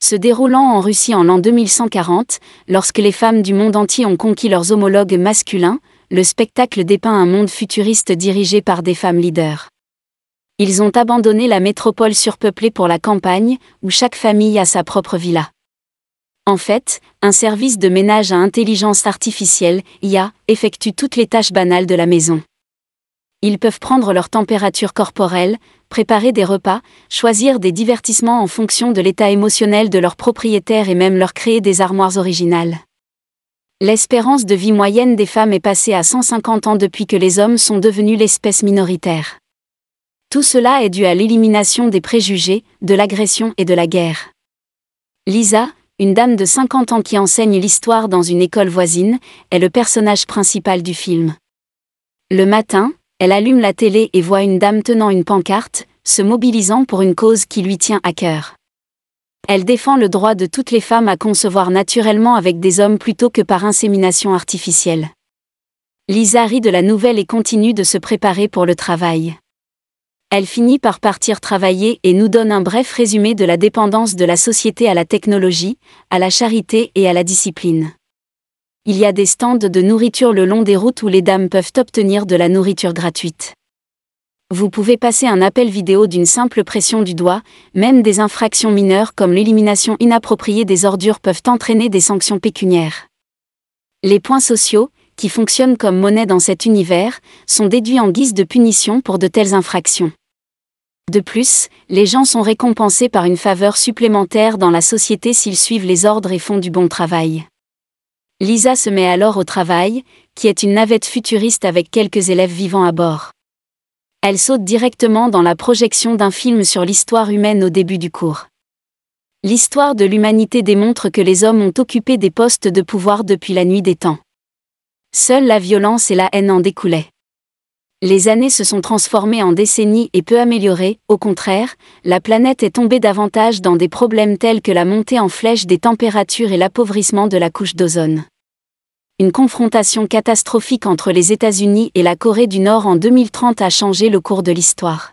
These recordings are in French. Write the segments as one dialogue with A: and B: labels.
A: Se déroulant en Russie en l'an 2140, lorsque les femmes du monde entier ont conquis leurs homologues masculins, le spectacle dépeint un monde futuriste dirigé par des femmes leaders. Ils ont abandonné la métropole surpeuplée pour la campagne, où chaque famille a sa propre villa. En fait, un service de ménage à intelligence artificielle, IA, effectue toutes les tâches banales de la maison. Ils peuvent prendre leur température corporelle, préparer des repas, choisir des divertissements en fonction de l'état émotionnel de leur propriétaire et même leur créer des armoires originales. L'espérance de vie moyenne des femmes est passée à 150 ans depuis que les hommes sont devenus l'espèce minoritaire. Tout cela est dû à l'élimination des préjugés, de l'agression et de la guerre. Lisa, une dame de 50 ans qui enseigne l'histoire dans une école voisine, est le personnage principal du film. Le matin, elle allume la télé et voit une dame tenant une pancarte, se mobilisant pour une cause qui lui tient à cœur. Elle défend le droit de toutes les femmes à concevoir naturellement avec des hommes plutôt que par insémination artificielle. Lisa rit de la nouvelle et continue de se préparer pour le travail. Elle finit par partir travailler et nous donne un bref résumé de la dépendance de la société à la technologie, à la charité et à la discipline. Il y a des stands de nourriture le long des routes où les dames peuvent obtenir de la nourriture gratuite. Vous pouvez passer un appel vidéo d'une simple pression du doigt, même des infractions mineures comme l'élimination inappropriée des ordures peuvent entraîner des sanctions pécuniaires. Les points sociaux, qui fonctionnent comme monnaie dans cet univers, sont déduits en guise de punition pour de telles infractions. De plus, les gens sont récompensés par une faveur supplémentaire dans la société s'ils suivent les ordres et font du bon travail. Lisa se met alors au travail, qui est une navette futuriste avec quelques élèves vivant à bord. Elle saute directement dans la projection d'un film sur l'histoire humaine au début du cours. L'histoire de l'humanité démontre que les hommes ont occupé des postes de pouvoir depuis la nuit des temps. Seule la violence et la haine en découlaient. Les années se sont transformées en décennies et peu améliorées, au contraire, la planète est tombée davantage dans des problèmes tels que la montée en flèche des températures et l'appauvrissement de la couche d'ozone. Une confrontation catastrophique entre les États-Unis et la Corée du Nord en 2030 a changé le cours de l'histoire.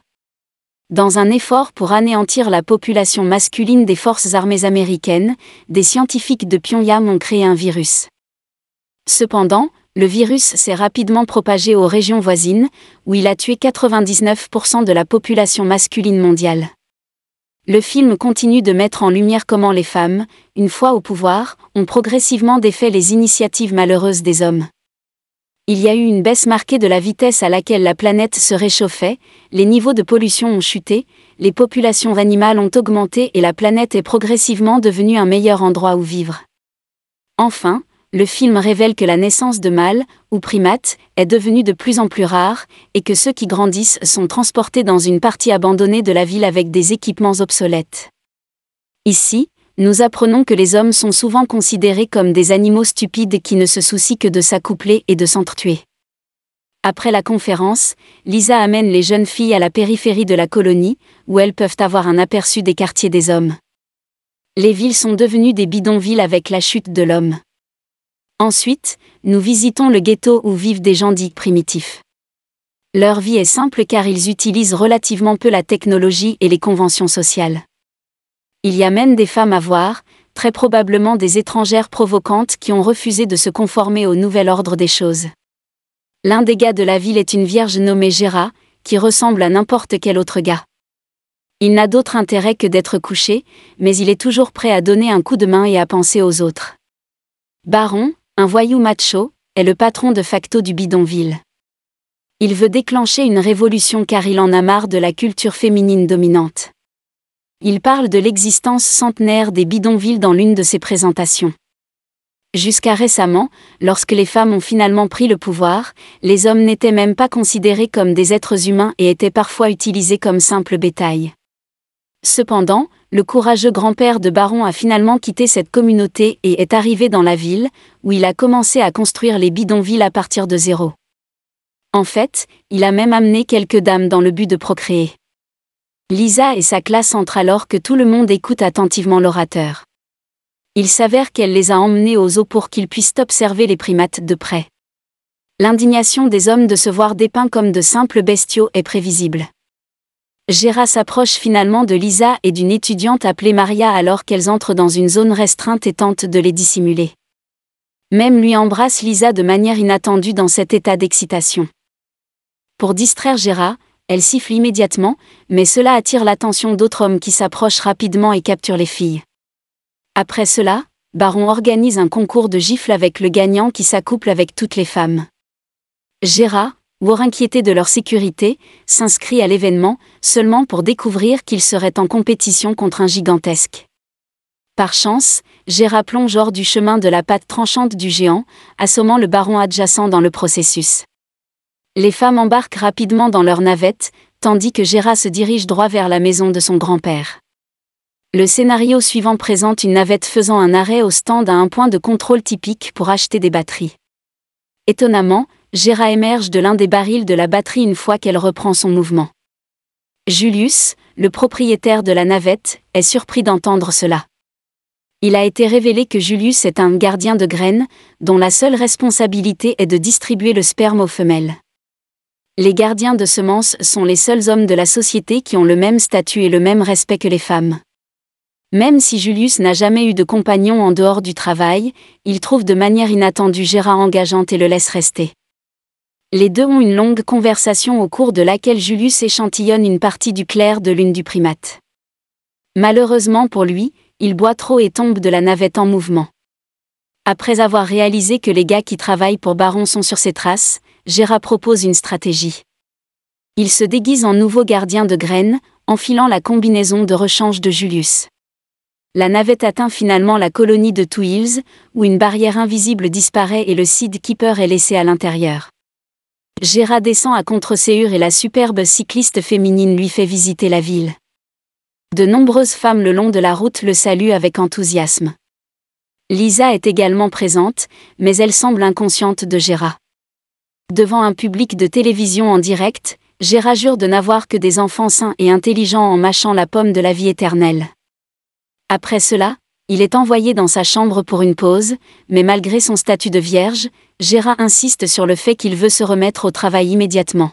A: Dans un effort pour anéantir la population masculine des forces armées américaines, des scientifiques de Pyongyang ont créé un virus. Cependant, le virus s'est rapidement propagé aux régions voisines, où il a tué 99% de la population masculine mondiale. Le film continue de mettre en lumière comment les femmes, une fois au pouvoir, ont progressivement défait les initiatives malheureuses des hommes. Il y a eu une baisse marquée de la vitesse à laquelle la planète se réchauffait, les niveaux de pollution ont chuté, les populations animales ont augmenté et la planète est progressivement devenue un meilleur endroit où vivre. Enfin, le film révèle que la naissance de mâles, ou primates, est devenue de plus en plus rare, et que ceux qui grandissent sont transportés dans une partie abandonnée de la ville avec des équipements obsolètes. Ici, nous apprenons que les hommes sont souvent considérés comme des animaux stupides qui ne se soucient que de s'accoupler et de s'entretuer. Après la conférence, Lisa amène les jeunes filles à la périphérie de la colonie, où elles peuvent avoir un aperçu des quartiers des hommes. Les villes sont devenues des bidonvilles avec la chute de l'homme. Ensuite, nous visitons le ghetto où vivent des gens dits primitifs. Leur vie est simple car ils utilisent relativement peu la technologie et les conventions sociales. Il y a même des femmes à voir, très probablement des étrangères provocantes qui ont refusé de se conformer au nouvel ordre des choses. L'un des gars de la ville est une vierge nommée Gera, qui ressemble à n'importe quel autre gars. Il n'a d'autre intérêt que d'être couché, mais il est toujours prêt à donner un coup de main et à penser aux autres. Baron, un voyou macho, est le patron de facto du bidonville. Il veut déclencher une révolution car il en a marre de la culture féminine dominante. Il parle de l'existence centenaire des bidonvilles dans l'une de ses présentations. Jusqu'à récemment, lorsque les femmes ont finalement pris le pouvoir, les hommes n'étaient même pas considérés comme des êtres humains et étaient parfois utilisés comme simple bétail. Cependant, le courageux grand-père de Baron a finalement quitté cette communauté et est arrivé dans la ville, où il a commencé à construire les bidonvilles à partir de zéro. En fait, il a même amené quelques dames dans le but de procréer. Lisa et sa classe entrent alors que tout le monde écoute attentivement l'orateur. Il s'avère qu'elle les a emmenés aux zoos pour qu'ils puissent observer les primates de près. L'indignation des hommes de se voir dépeints comme de simples bestiaux est prévisible. Gérard s'approche finalement de Lisa et d'une étudiante appelée Maria alors qu'elles entrent dans une zone restreinte et tentent de les dissimuler. Même lui embrasse Lisa de manière inattendue dans cet état d'excitation. Pour distraire Gérard, elle siffle immédiatement, mais cela attire l'attention d'autres hommes qui s'approchent rapidement et capturent les filles. Après cela, Baron organise un concours de gifles avec le gagnant qui s'accouple avec toutes les femmes. Gérard, inquiété de leur sécurité, s'inscrit à l'événement, seulement pour découvrir qu'il serait en compétition contre un gigantesque. Par chance, Gérard plonge hors du chemin de la patte tranchante du géant, assommant le baron adjacent dans le processus. Les femmes embarquent rapidement dans leur navette, tandis que Gérard se dirige droit vers la maison de son grand-père. Le scénario suivant présente une navette faisant un arrêt au stand à un point de contrôle typique pour acheter des batteries. Étonnamment, Gérard émerge de l'un des barils de la batterie une fois qu'elle reprend son mouvement. Julius, le propriétaire de la navette, est surpris d'entendre cela. Il a été révélé que Julius est un gardien de graines, dont la seule responsabilité est de distribuer le sperme aux femelles. Les gardiens de semences sont les seuls hommes de la société qui ont le même statut et le même respect que les femmes. Même si Julius n'a jamais eu de compagnon en dehors du travail, il trouve de manière inattendue Gérard engageante et le laisse rester. Les deux ont une longue conversation au cours de laquelle Julius échantillonne une partie du clair de lune du primate. Malheureusement pour lui, il boit trop et tombe de la navette en mouvement. Après avoir réalisé que les gars qui travaillent pour Baron sont sur ses traces, Gérard propose une stratégie. Il se déguise en nouveau gardien de graines, enfilant la combinaison de rechange de Julius. La navette atteint finalement la colonie de Two Hills, où une barrière invisible disparaît et le Seed Keeper est laissé à l'intérieur. Gérard descend à contre-séhur et la superbe cycliste féminine lui fait visiter la ville. De nombreuses femmes le long de la route le saluent avec enthousiasme. Lisa est également présente, mais elle semble inconsciente de Gérard. Devant un public de télévision en direct, Gérard jure de n'avoir que des enfants sains et intelligents en mâchant la pomme de la vie éternelle. Après cela, il est envoyé dans sa chambre pour une pause, mais malgré son statut de vierge, Gérard insiste sur le fait qu'il veut se remettre au travail immédiatement.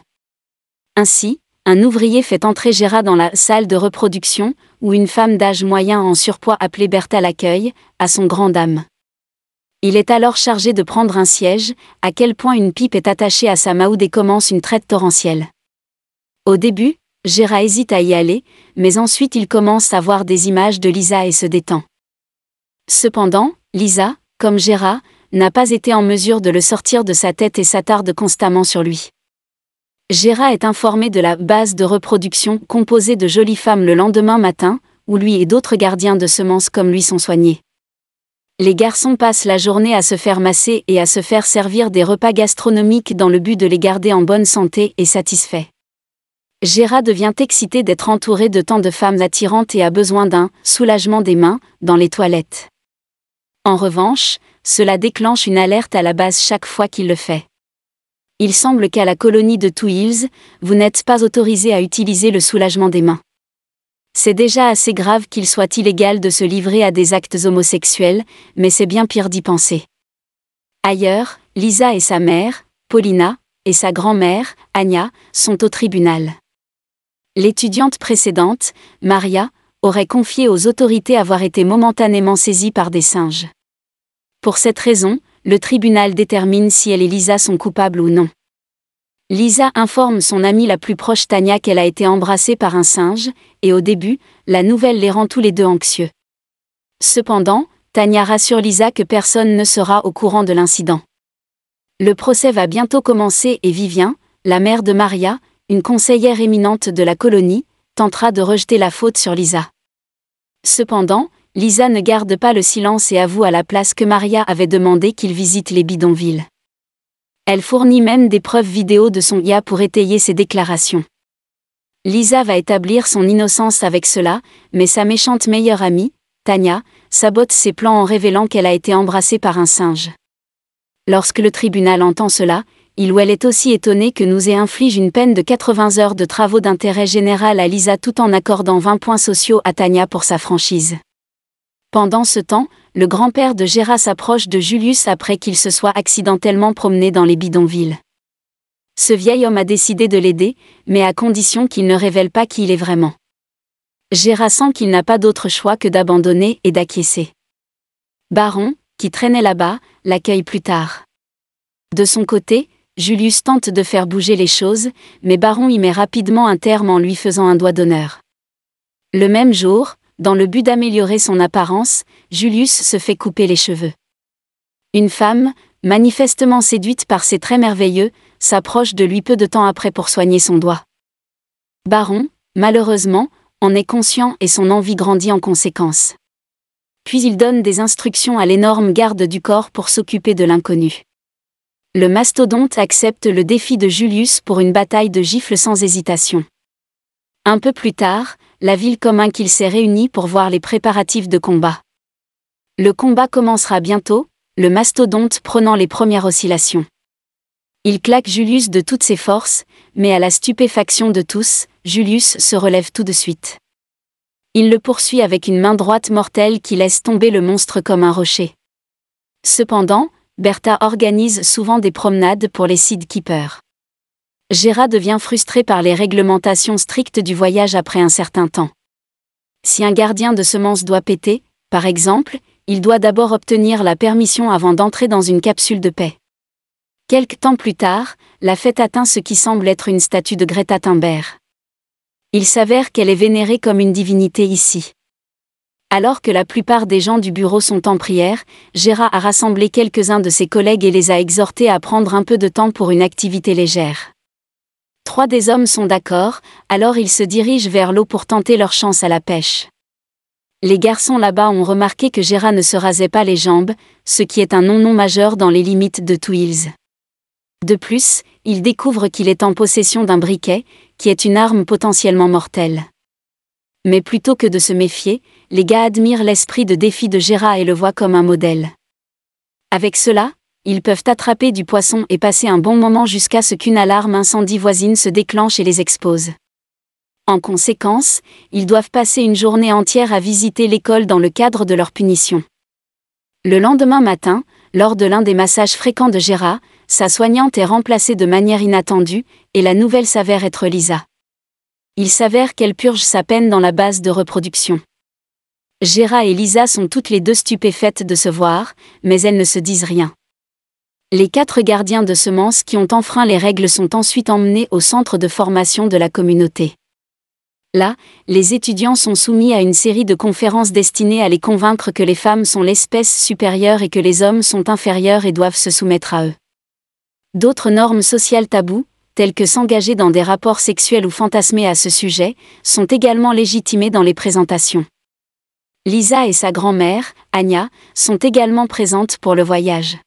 A: Ainsi, un ouvrier fait entrer Gérard dans la salle de reproduction, où une femme d'âge moyen en surpoids appelée Bertha l'accueille, à son grand dam. Il est alors chargé de prendre un siège, à quel point une pipe est attachée à sa maoude et commence une traite torrentielle. Au début, Gérard hésite à y aller, mais ensuite il commence à voir des images de Lisa et se détend. Cependant, Lisa, comme Gérard, n'a pas été en mesure de le sortir de sa tête et s'attarde constamment sur lui. Gérard est informé de la base de reproduction composée de jolies femmes le lendemain matin, où lui et d'autres gardiens de semences comme lui sont soignés. Les garçons passent la journée à se faire masser et à se faire servir des repas gastronomiques dans le but de les garder en bonne santé et satisfaits. Gérard devient excité d'être entouré de tant de femmes attirantes et a besoin d'un « soulagement des mains » dans les toilettes. En revanche, cela déclenche une alerte à la base chaque fois qu'il le fait. Il semble qu'à la colonie de Two Hills, vous n'êtes pas autorisé à utiliser le soulagement des mains. C'est déjà assez grave qu'il soit illégal de se livrer à des actes homosexuels, mais c'est bien pire d'y penser. Ailleurs, Lisa et sa mère, Paulina, et sa grand-mère, Anya, sont au tribunal. L'étudiante précédente, Maria, aurait confié aux autorités avoir été momentanément saisie par des singes. Pour cette raison, le tribunal détermine si elle et Lisa sont coupables ou non. Lisa informe son amie la plus proche Tanya qu'elle a été embrassée par un singe, et au début, la nouvelle les rend tous les deux anxieux. Cependant, Tanya rassure Lisa que personne ne sera au courant de l'incident. Le procès va bientôt commencer et Vivien, la mère de Maria, une conseillère éminente de la colonie, tentera de rejeter la faute sur Lisa. Cependant, Lisa ne garde pas le silence et avoue à la place que Maria avait demandé qu'il visite les bidonvilles. Elle fournit même des preuves vidéo de son IA pour étayer ses déclarations. Lisa va établir son innocence avec cela, mais sa méchante meilleure amie, Tanya, sabote ses plans en révélant qu'elle a été embrassée par un singe. Lorsque le tribunal entend cela, il ou elle est aussi étonné que nous inflige une peine de 80 heures de travaux d'intérêt général à Lisa tout en accordant 20 points sociaux à Tanya pour sa franchise. Pendant ce temps, le grand-père de Gérard s'approche de Julius après qu'il se soit accidentellement promené dans les bidonvilles. Ce vieil homme a décidé de l'aider, mais à condition qu'il ne révèle pas qui il est vraiment. Gérard sent qu'il n'a pas d'autre choix que d'abandonner et d'acquiescer. Baron, qui traînait là-bas, l'accueille plus tard. De son côté, Julius tente de faire bouger les choses, mais Baron y met rapidement un terme en lui faisant un doigt d'honneur. Le même jour, dans le but d'améliorer son apparence, Julius se fait couper les cheveux. Une femme, manifestement séduite par ses traits merveilleux, s'approche de lui peu de temps après pour soigner son doigt. Baron, malheureusement, en est conscient et son envie grandit en conséquence. Puis il donne des instructions à l'énorme garde du corps pour s'occuper de l'inconnu. Le mastodonte accepte le défi de Julius pour une bataille de gifles sans hésitation. Un peu plus tard, la ville commun qu'il s'est réunie pour voir les préparatifs de combat. Le combat commencera bientôt, le mastodonte prenant les premières oscillations. Il claque Julius de toutes ses forces, mais à la stupéfaction de tous, Julius se relève tout de suite. Il le poursuit avec une main droite mortelle qui laisse tomber le monstre comme un rocher. Cependant, Bertha organise souvent des promenades pour les Seedkeepers. Gérard devient frustré par les réglementations strictes du voyage après un certain temps. Si un gardien de semences doit péter, par exemple, il doit d'abord obtenir la permission avant d'entrer dans une capsule de paix. Quelque temps plus tard, la fête atteint ce qui semble être une statue de Greta Thunberg. Il s'avère qu'elle est vénérée comme une divinité ici. Alors que la plupart des gens du bureau sont en prière, Gérard a rassemblé quelques-uns de ses collègues et les a exhortés à prendre un peu de temps pour une activité légère. 3 des hommes sont d'accord, alors ils se dirigent vers l'eau pour tenter leur chance à la pêche. Les garçons là-bas ont remarqué que Gérard ne se rasait pas les jambes, ce qui est un non majeur dans les limites de Two Hills. De plus, ils découvrent qu'il est en possession d'un briquet, qui est une arme potentiellement mortelle. Mais plutôt que de se méfier, les gars admirent l'esprit de défi de Gérard et le voient comme un modèle. Avec cela, ils peuvent attraper du poisson et passer un bon moment jusqu'à ce qu'une alarme incendie voisine se déclenche et les expose. En conséquence, ils doivent passer une journée entière à visiter l'école dans le cadre de leur punition. Le lendemain matin, lors de l'un des massages fréquents de Gérard, sa soignante est remplacée de manière inattendue, et la nouvelle s'avère être Lisa. Il s'avère qu'elle purge sa peine dans la base de reproduction. Gérard et Lisa sont toutes les deux stupéfaites de se voir, mais elles ne se disent rien. Les 4 gardiens de semences qui ont enfreint les règles sont ensuite emmenés au centre de formation de la communauté. Là, les étudiants sont soumis à une série de conférences destinées à les convaincre que les femmes sont l'espèce supérieure et que les hommes sont inférieurs et doivent se soumettre à eux. D'autres normes sociales taboues, telles que s'engager dans des rapports sexuels ou fantasmer à ce sujet, sont également légitimées dans les présentations. Lisa et sa grand-mère, Anya, sont également présentes pour le voyage.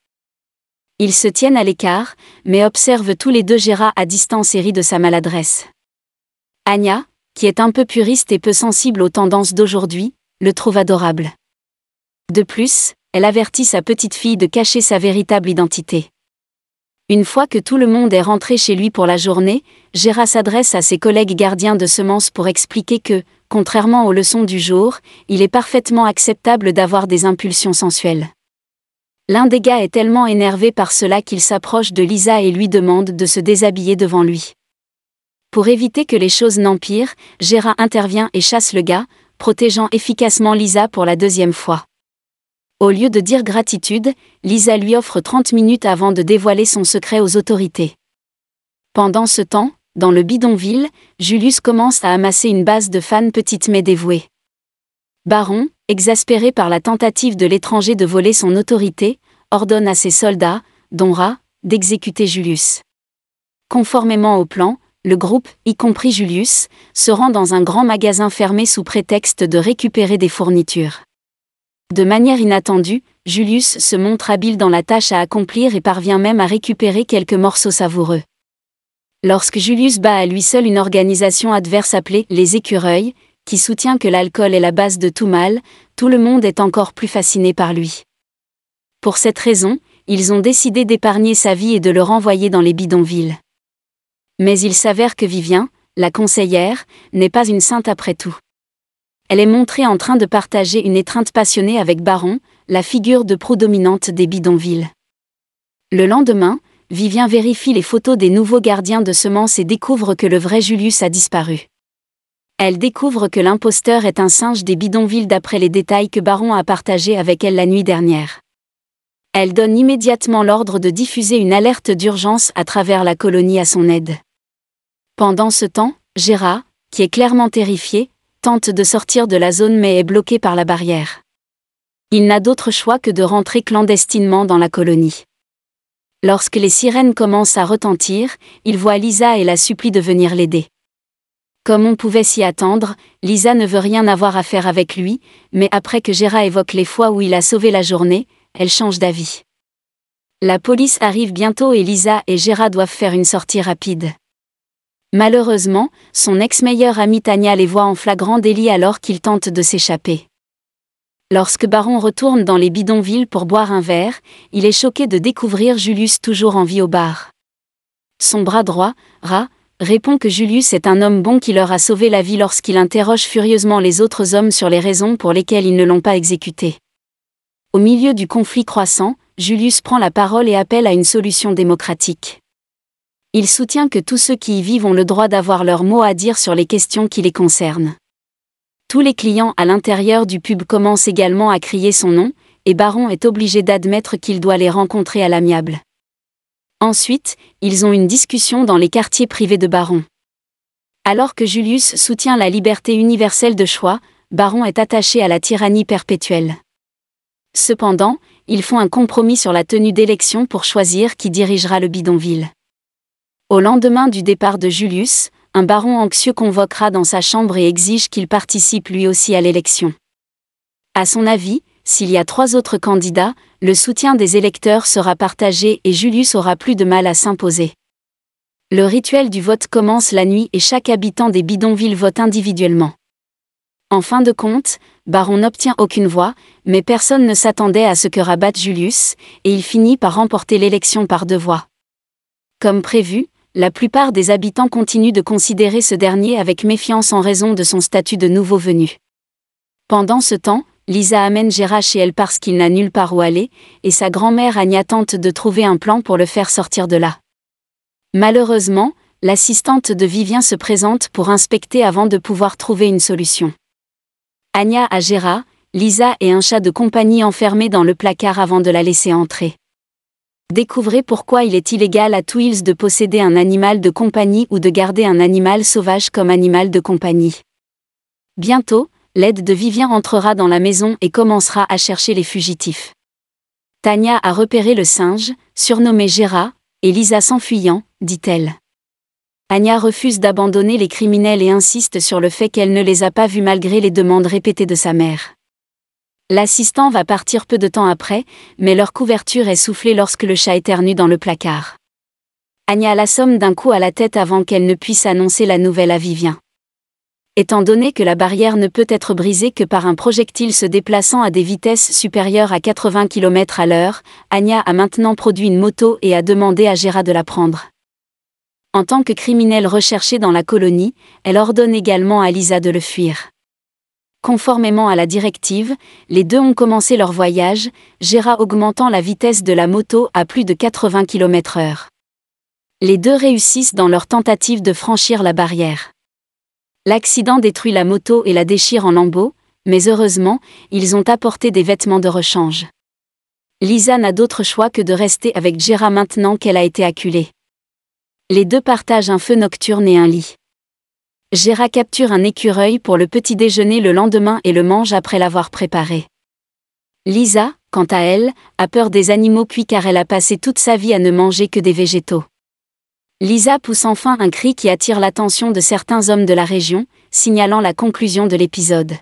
A: Ils se tiennent à l'écart, mais observent tous les deux Gérard à distance et rient de sa maladresse. Anya, qui est un peu puriste et peu sensible aux tendances d'aujourd'hui, le trouve adorable. De plus, elle avertit sa petite fille de cacher sa véritable identité. Une fois que tout le monde est rentré chez lui pour la journée, Gérard s'adresse à ses collègues gardiens de semences pour expliquer que, contrairement aux leçons du jour, il est parfaitement acceptable d'avoir des impulsions sensuelles. L'un des gars est tellement énervé par cela qu'il s'approche de Lisa et lui demande de se déshabiller devant lui. Pour éviter que les choses n'empirent, Gérard intervient et chasse le gars, protégeant efficacement Lisa pour la 2e fois. Au lieu de dire gratitude, Lisa lui offre 30 minutes avant de dévoiler son secret aux autorités. Pendant ce temps, dans le bidonville, Julius commence à amasser une base de fans petites mais dévouées. Baron, exaspéré par la tentative de l'étranger de voler son autorité, ordonne à ses soldats, dont Ra, d'exécuter Julius. Conformément au plan, le groupe, y compris Julius, se rend dans un grand magasin fermé sous prétexte de récupérer des fournitures. De manière inattendue, Julius se montre habile dans la tâche à accomplir et parvient même à récupérer quelques morceaux savoureux. Lorsque Julius bat à lui seul une organisation adverse appelée les Écureuils, qui soutient que l'alcool est la base de tout mal, tout le monde est encore plus fasciné par lui. Pour cette raison, ils ont décidé d'épargner sa vie et de le renvoyer dans les bidonvilles. Mais il s'avère que Vivien, la conseillère, n'est pas une sainte après tout. Elle est montrée en train de partager une étreinte passionnée avec Baron, la figure de proue dominante des bidonvilles. Le lendemain, Vivien vérifie les photos des nouveaux gardiens de semences et découvre que le vrai Julius a disparu. Elle découvre que l'imposteur est un singe des bidonvilles d'après les détails que Baron a partagés avec elle la nuit dernière. Elle donne immédiatement l'ordre de diffuser une alerte d'urgence à travers la colonie à son aide. Pendant ce temps, Gérard, qui est clairement terrifié, tente de sortir de la zone mais est bloqué par la barrière. Il n'a d'autre choix que de rentrer clandestinement dans la colonie. Lorsque les sirènes commencent à retentir, il voit Lisa et la supplie de venir l'aider. Comme on pouvait s'y attendre, Lisa ne veut rien avoir à faire avec lui, mais après que Gérard évoque les fois où il a sauvé la journée, elle change d'avis. La police arrive bientôt et Lisa et Gérard doivent faire une sortie rapide. Malheureusement, son ex-meilleure amie Tania les voit en flagrant délit alors qu'ils tentent de s'échapper. Lorsque Baron retourne dans les bidonvilles pour boire un verre, il est choqué de découvrir Julius toujours en vie au bar. Son bras droit, Ra, répond que Julius est un homme bon qui leur a sauvé la vie lorsqu'il interroge furieusement les autres hommes sur les raisons pour lesquelles ils ne l'ont pas exécuté. Au milieu du conflit croissant, Julius prend la parole et appelle à une solution démocratique. Il soutient que tous ceux qui y vivent ont le droit d'avoir leur mot à dire sur les questions qui les concernent. Tous les clients à l'intérieur du pub commencent également à crier son nom, et Baron est obligé d'admettre qu'il doit les rencontrer à l'amiable. Ensuite, ils ont une discussion dans les quartiers privés de Baron. Alors que Julius soutient la liberté universelle de choix, Baron est attaché à la tyrannie perpétuelle. Cependant, ils font un compromis sur la tenue d'élections pour choisir qui dirigera le bidonville. Au lendemain du départ de Julius, un baron anxieux convoquera dans sa chambre et exige qu'il participe lui aussi à l'élection. À son avis, s'il y a 3 autres candidats, le soutien des électeurs sera partagé et Julius aura plus de mal à s'imposer. Le rituel du vote commence la nuit et chaque habitant des bidonvilles vote individuellement. En fin de compte, Baron n'obtient aucune voix, mais personne ne s'attendait à ce que rabatte Julius, et il finit par remporter l'élection par 2 voix. Comme prévu, la plupart des habitants continuent de considérer ce dernier avec méfiance en raison de son statut de nouveau venu. Pendant ce temps, Lisa amène Gérard chez elle parce qu'il n'a nulle part où aller, et sa grand-mère Anya tente de trouver un plan pour le faire sortir de là. Malheureusement, l'assistante de Vivien se présente pour inspecter avant de pouvoir trouver une solution. Anya a Gérard, Lisa et un chat de compagnie enfermé dans le placard avant de la laisser entrer. Découvrez pourquoi il est illégal à Twills de posséder un animal de compagnie ou de garder un animal sauvage comme animal de compagnie. Bientôt, l'aide de Vivien entrera dans la maison et commencera à chercher les fugitifs. Tania a repéré le singe, surnommé Gérard, et Lisa s'enfuyant, dit-elle. Anya refuse d'abandonner les criminels et insiste sur le fait qu'elle ne les a pas vus malgré les demandes répétées de sa mère. L'assistant va partir peu de temps après, mais leur couverture est soufflée lorsque le chat éternue dans le placard. Anya l'assomme d'un coup à la tête avant qu'elle ne puisse annoncer la nouvelle à Vivien. Étant donné que la barrière ne peut être brisée que par un projectile se déplaçant à des vitesses supérieures à 80 km/h, Anya a maintenant produit une moto et a demandé à Gérard de la prendre. En tant que criminelle recherchée dans la colonie, elle ordonne également à Lisa de le fuir. Conformément à la directive, les deux ont commencé leur voyage, Gérard augmentant la vitesse de la moto à plus de 80 km/h. Les deux réussissent dans leur tentative de franchir la barrière. L'accident détruit la moto et la déchire en lambeaux, mais heureusement, ils ont apporté des vêtements de rechange. Lisa n'a d'autre choix que de rester avec Gérard maintenant qu'elle a été acculée. Les deux partagent un feu nocturne et un lit. Gérard capture un écureuil pour le petit déjeuner le lendemain et le mange après l'avoir préparé. Lisa, quant à elle, a peur des animaux cuits car elle a passé toute sa vie à ne manger que des végétaux. Lisa pousse enfin un cri qui attire l'attention de certains hommes de la région, signalant la conclusion de l'épisode.